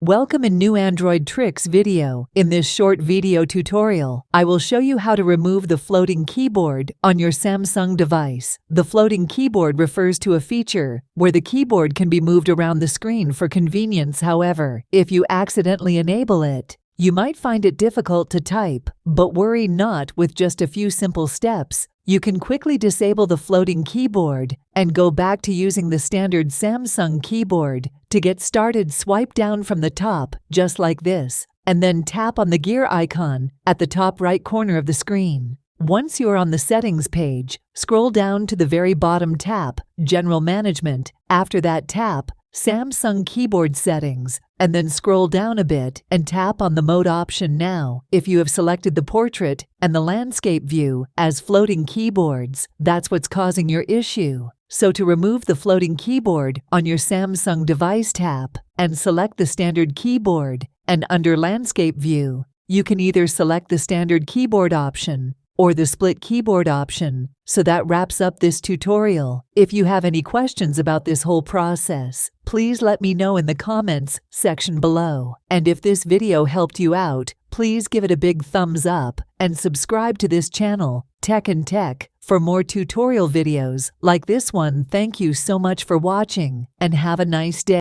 Welcome in new Android tricks video. In this short video tutorial, I will show you how to remove the floating keyboard on your Samsung device. The floating keyboard refers to a feature where the keyboard can be moved around the screen for convenience. However, if you accidentally enable it, you might find it difficult to type, but worry not. With just a few simple steps, you can quickly disable the floating keyboard and go back to using the standard Samsung keyboard. To get started, swipe down from the top, just like this, and then tap on the gear icon at the top right corner of the screen. Once you are on the settings page, scroll down to the very bottom, tap General Management. After that, tap Samsung Keyboard Settings, and then scroll down a bit and tap on the Mode option. Now, if you have selected the Portrait and the Landscape view as floating keyboards, that's what's causing your issue. So to remove the floating keyboard on your Samsung device, tap and select the standard keyboard, and under Landscape view, you can either select the standard keyboard option or the split keyboard option. So that wraps up this tutorial. If you have any questions about this whole process, please let me know in the comments section below. And if this video helped you out, please give it a big thumbs up and subscribe to this channel, Tech and Tech, for more tutorial videos like this one. Thank you so much for watching and have a nice day.